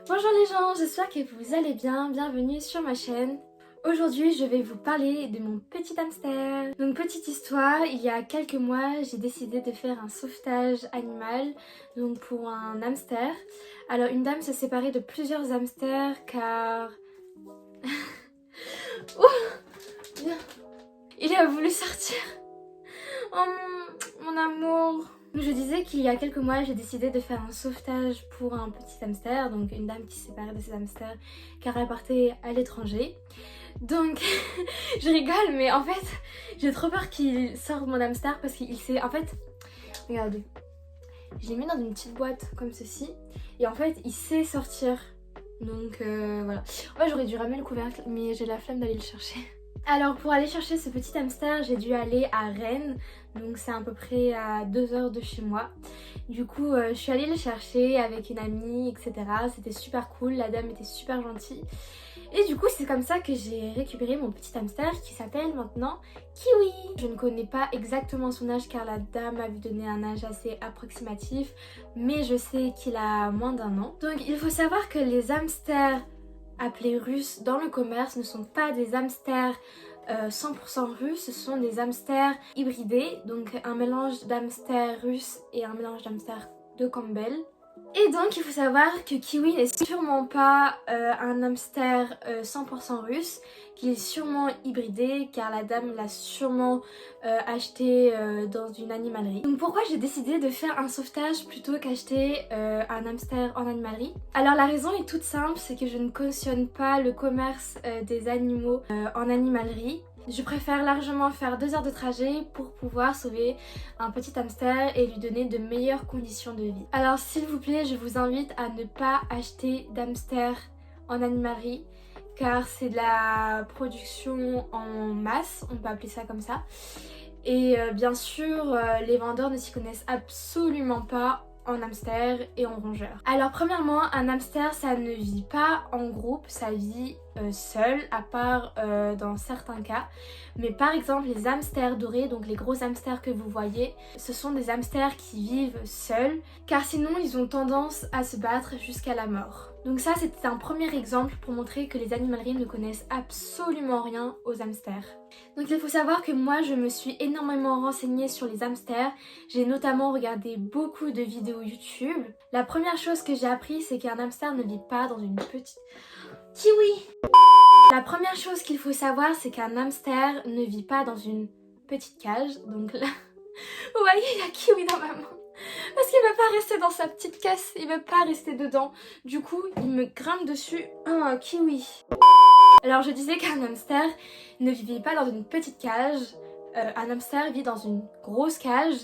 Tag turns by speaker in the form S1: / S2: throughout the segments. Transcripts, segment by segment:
S1: Bonjour les gens, j'espère que vous allez bien, bienvenue sur ma chaîne. Aujourd'hui je vais vous parler de mon petit hamster. Donc petite histoire, il y a quelques mois j'ai décidé de faire un sauvetage animal donc pour un hamster. Alors une dame s'est séparée de plusieurs hamsters car... Ouh, bien. Il a voulu sortir. Oh mon amour. Je disais qu'il y a quelques mois j'ai décidé de faire un sauvetage pour un petit hamster, donc une dame qui s'est séparée de ses hamsters car elle partait à l'étranger. Donc je rigole mais en fait j'ai trop peur qu'il sorte mon hamster parce qu'il s'est... En fait, regardez, je l'ai mis dans une petite boîte comme ceci et en fait il sait sortir. Donc voilà. En fait j'aurais dû ramener le couvercle mais j'ai la flemme d'aller le chercher. Alors pour aller chercher ce petit hamster, j'ai dû aller à Rennes, donc c'est à peu près à 2 heures de chez moi. Du coup je suis allée le chercher avec une amie, etc. C'était super cool, la dame était super gentille. Et du coup c'est comme ça que j'ai récupéré mon petit hamster qui s'appelle maintenant Kiwi. Je ne connais pas exactement son âge car la dame m'avait donné un âge assez approximatif, mais je sais qu'il a moins d'1 an. Donc il faut savoir que les hamsters appelés russes dans le commerce ne sont pas des hamsters 100% russes, ce sont des hamsters hybridés, donc un mélange d'hamsters russes et un mélange d'hamsters de Campbell. Et donc il faut savoir que Kiwi n'est sûrement pas un hamster 100% russe, qu'il est sûrement hybridé car la dame l'a sûrement acheté dans une animalerie. Donc pourquoi j'ai décidé de faire un sauvetage plutôt qu'acheter un hamster en animalerie? Alors la raison est toute simple, c'est que je ne cautionne pas le commerce des animaux en animalerie. Je préfère largement faire 2 heures de trajet pour pouvoir sauver un petit hamster et lui donner de meilleures conditions de vie. Alors s'il vous plaît, je vous invite à ne pas acheter d'hamster en animalerie car c'est de la production en masse, on peut appeler ça comme ça. Et bien sûr, les vendeurs ne s'y connaissent absolument pas en hamster et en rongeur. Alors premièrement, un hamster ça ne vit pas en groupe, ça vit seul, à part dans certains cas. Mais par exemple les hamsters dorés, donc les gros hamsters que vous voyez, ce sont des hamsters qui vivent seuls car sinon ils ont tendance à se battre jusqu'à la mort. Donc ça c'était un premier exemple pour montrer que les animaleries ne connaissent absolument rien aux hamsters. Donc il faut savoir que moi je me suis énormément renseignée sur les hamsters. J'ai notamment regardé beaucoup de vidéos YouTube. La première chose que j'ai appris c'est qu'un hamster ne vit pas dans une petite... Kiwi! La première chose qu'il faut savoir c'est qu'un hamster ne vit pas dans une petite cage. Donc là, vous voyez il y a Kiwi dans ma main. Parce qu'il veut pas rester dans sa petite caisse, il veut pas rester dedans. Du coup il me grimpe dessus. Oh Kiwi! Alors je disais qu'un hamster ne vivait pas dans une petite cage, un hamster vit dans une grosse cage,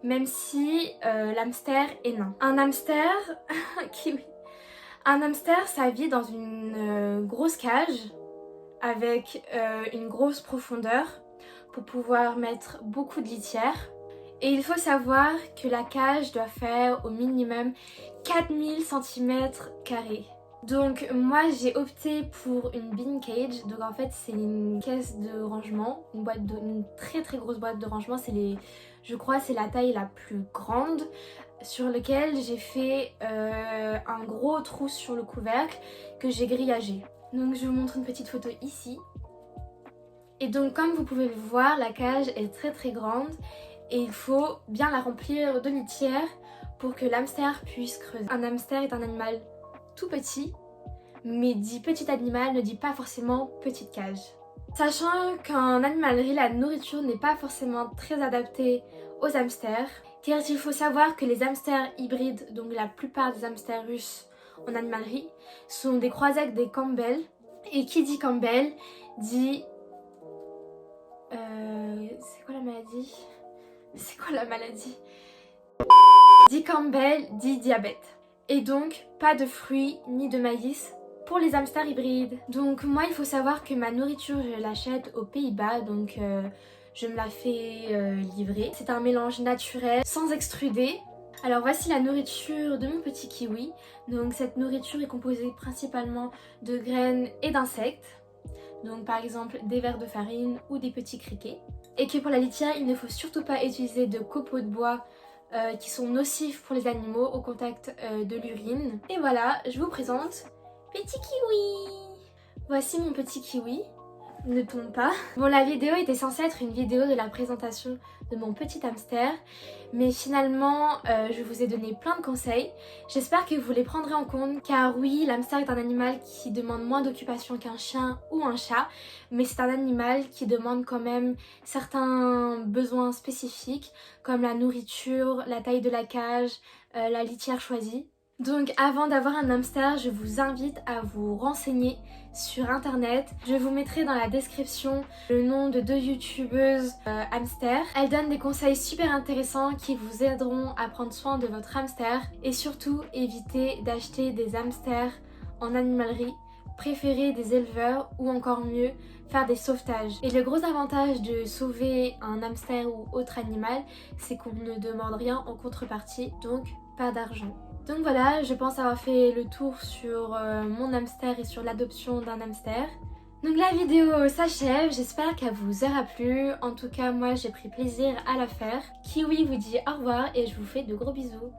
S1: même si l'hamster est nain. Un hamster, kiwi, un hamster ça vit dans une grosse cage avec une grosse profondeur pour pouvoir mettre beaucoup de litière. Et il faut savoir que la cage doit faire au minimum 4000 cm². Donc moi j'ai opté pour une bean cage, donc en fait c'est une caisse de rangement, une très grosse boîte de rangement, je crois c'est la taille la plus grande, sur lequel j'ai fait un gros trou sur le couvercle que j'ai grillagé. Donc je vous montre une petite photo ici. Et donc comme vous pouvez le voir, la cage est très grande et il faut bien la remplir de litière pour que l'hamster puisse creuser. Un hamster est un animal tout petit, mais dit petit animal ne dit pas forcément petite cage. Sachant qu'en animalerie, la nourriture n'est pas forcément très adaptée aux hamsters, car il faut savoir que les hamsters hybrides, donc la plupart des hamsters russes en animalerie, sont des croisades des Campbell, et qui dit Campbell dit... c'est quoi la maladie? C'est quoi la maladie? Dit Campbell dit diabète. Et donc pas de fruits ni de maïs pour les hamsters hybrides. Donc moi il faut savoir que ma nourriture je l'achète aux Pays-Bas, donc je me la fais livrer. C'est un mélange naturel sans extrudé. Alors voici la nourriture de mon petit kiwi. Donc cette nourriture est composée principalement de graines et d'insectes. Donc par exemple des vers de farine ou des petits criquets. Et que pour la litière il ne faut surtout pas utiliser de copeaux de bois qui sont nocifs pour les animaux au contact de l'urine. Et voilà, je vous présente Petit Kiwi. Voici mon petit kiwi. Ne tombe pas. Bon, la vidéo était censée être une vidéo de la présentation de mon petit hamster, mais finalement je vous ai donné plein de conseils. J'espère que vous les prendrez en compte, car oui, l'hamster est un animal qui demande moins d'occupation qu'un chien ou un chat, mais c'est un animal qui demande quand même certains besoins spécifiques, comme la nourriture, la taille de la cage, la litière choisie. Donc avant d'avoir un hamster, je vous invite à vous renseigner sur internet. Je vous mettrai dans la description le nom de 2 youtubeuses hamster. Elles donnent des conseils super intéressants qui vous aideront à prendre soin de votre hamster et surtout éviter d'acheter des hamsters en animalerie. Préférez des éleveurs ou encore mieux faire des sauvetages. Et le gros avantage de sauver un hamster ou autre animal, c'est qu'on ne demande rien en contrepartie, donc pas d'argent. Donc voilà, je pense avoir fait le tour sur mon hamster et sur l'adoption d'un hamster. Donc la vidéo s'achève, j'espère qu'elle vous aura plu. En tout cas, moi j'ai pris plaisir à la faire. Kiwi vous dit au revoir et je vous fais de gros bisous.